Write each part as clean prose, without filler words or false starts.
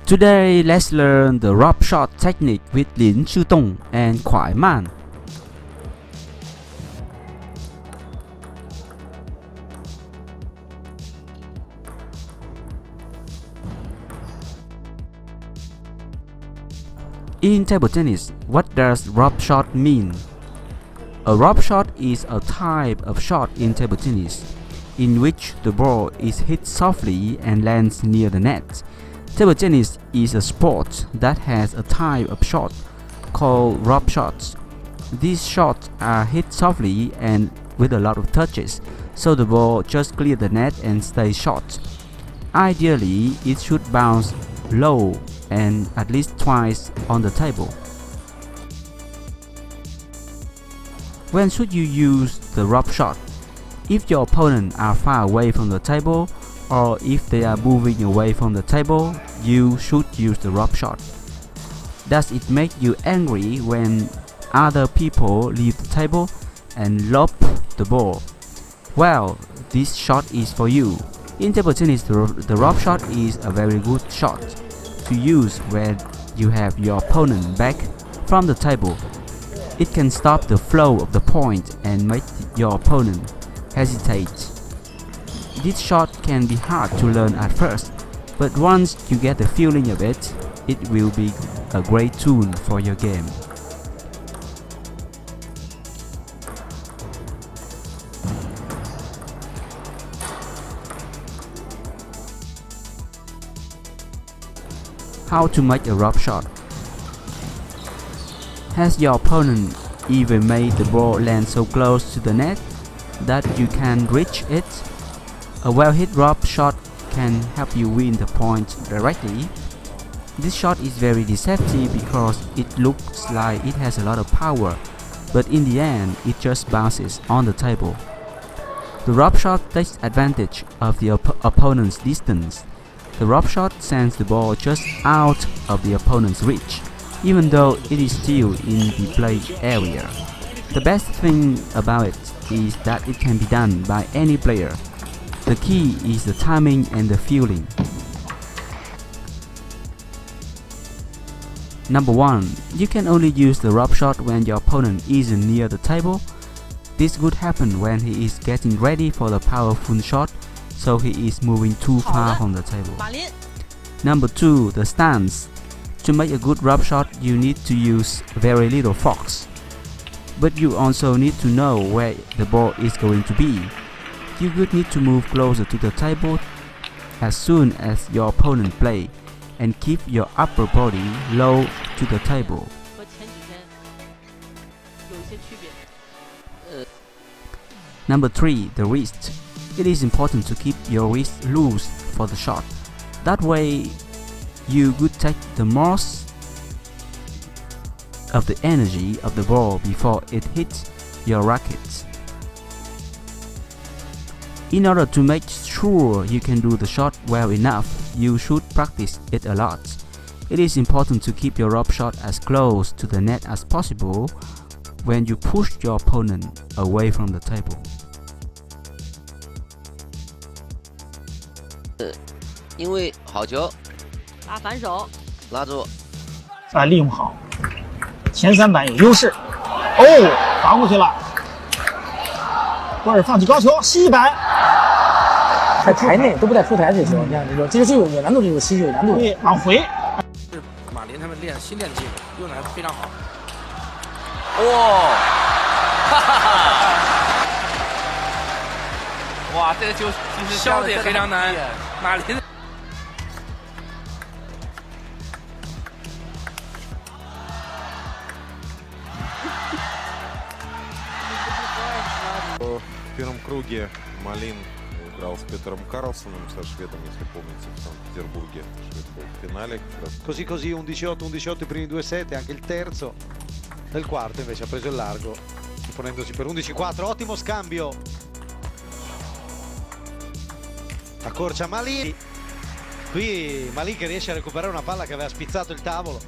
Today, let's learn the rough shot technique with Lin Shutong and Kuai Man. In table tennis, what does rough shot mean? A rough shot is a type of shot in table tennis in which the ball is hit softly and lands near the net. Table tennis is a sport that has a type of shot called rough shots. These shots are hit softly and with a lot of touches, so the ball just clears the net and stays short. Ideally, it should bounce low and at least twice on the table. When should you use the rough shot? If your opponent are far away from the table, or if they are moving away from the table, you should use the rough shot. Does it make you angry when other people leave the table and lob the ball? Well, this shot is for you. In table tennis, the rough shot is a very good shot to use when you have your opponent back from the table. It can stop the flow of the point and make your opponent hesitate. This shot can be hard to learn at first, but once you get the feeling of it, it will be a great tool for your game. How to make a rough shot? Has your opponent even made the ball land so close to the net that you can reach it? A well-hit rough shot can help you win the point directly. This shot is very deceptive because it looks like it has a lot of power, but in the end, it just bounces on the table. The rough shot takes advantage of the opponent's distance. The rough shot sends the ball just out of the opponent's reach, even though it is still in the play area. The best thing about it is that it can be done by any player. The key is the timing and the feeling. Number 1. You can only use the rough shot when your opponent isn't near the table. This could happen when he is getting ready for the powerful shot, so he is moving too far from the table. Number 2. The stance. To make a good rough shot, you need to use very little force. But you also need to know where the ball is going to be. You would need to move closer to the table as soon as your opponent plays, and keep your upper body low to the table. Number 3. The wrist. It is important to keep your wrist loose for the shot. That way, you could take the most of the energy of the ball before it hits your racket. In order to make sure you can do the shot well enough, you should practice it a lot. It is important to keep your rough shot as close to the net as possible when you push your opponent away from the table. 因为好球，打反手，拉住，利用好，前3板有优势。罚过去了，波尔放弃高球，西板。在台内都不带出台这球，你看这种，这是有难度，这种西有难度。对，往回。是马林他们新练的技术，用的还非常好。哇，哈哈哈！哇，这个球其实削的也非常难，马林。В первом круге Малин играл с Петером Карлсоном, со шведом, если помните, в Санкт-Петербурге. Швед был в финале. Così 11-18 i primi 2 set e anche il terzo. Nel quarto invece ha preso il largo, ponendosi per 11-4. Ottimo scambio. Accorcia Malin. Qui Malin che riesce a recuperare una palla che aveva spizzato il tavolo.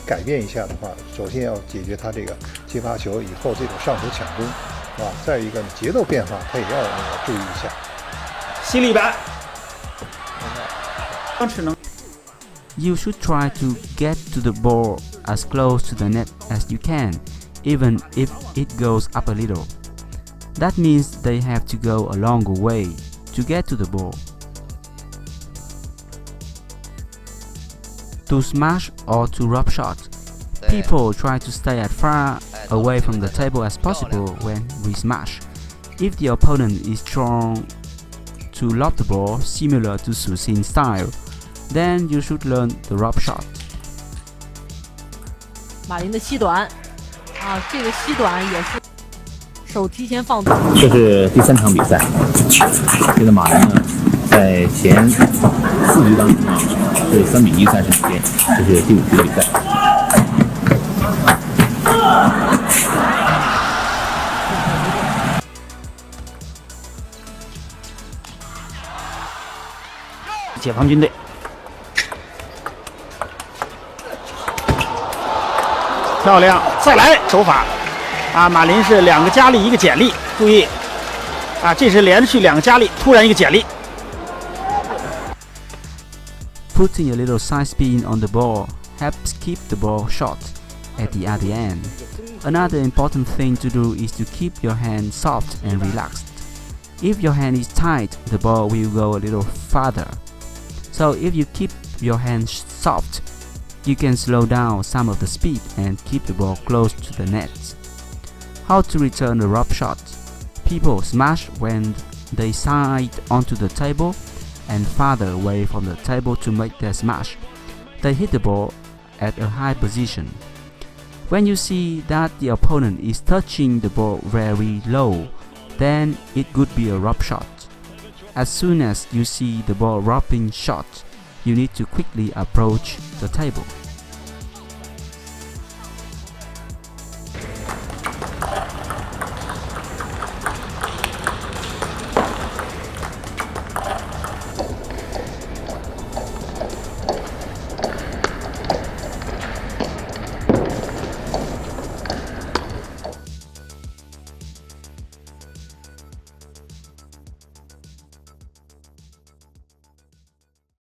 改变一下的话，首先要解决他这个接发球以后这种上手抢攻，再一个节奏变化，他也要注意一下。犀利板， You should try to get to the ball as close to the net as you can, even if it goes up a little. That means they have to go a longer way to get to the ball. To smash or to rough shot, people try to stay as far away from the table as possible when we smash. If the opponent is trying to lob the ball similar to Hüseyin's style, then you should learn the rough shot. 马林的膝短啊，这个膝短也是手提前放左。这是第3场比赛，这个马林呢，在前4局当中啊是3比1战胜别人，这是第5局的比赛。解放军队。漂亮，再来手法啊！马林是2个加力1个减力，注意啊，这是连续2个加力，突然一个减力。Putting a little side spin on the ball helps keep the ball short at the other end. Another important thing to do is to keep your hand soft and relaxed. If your hand is tight, the ball will go a little farther. So if you keep your hand soft, you can slow down some of the speed and keep the ball close to the net. How to return the rough shot? People smash when they side onto the table and farther away from the table to make their smash. They hit the ball at a high position. When you see that the opponent is touching the ball very low, then it could be a rough shot. As soon as you see the ball dropping shot, you need to quickly approach the table.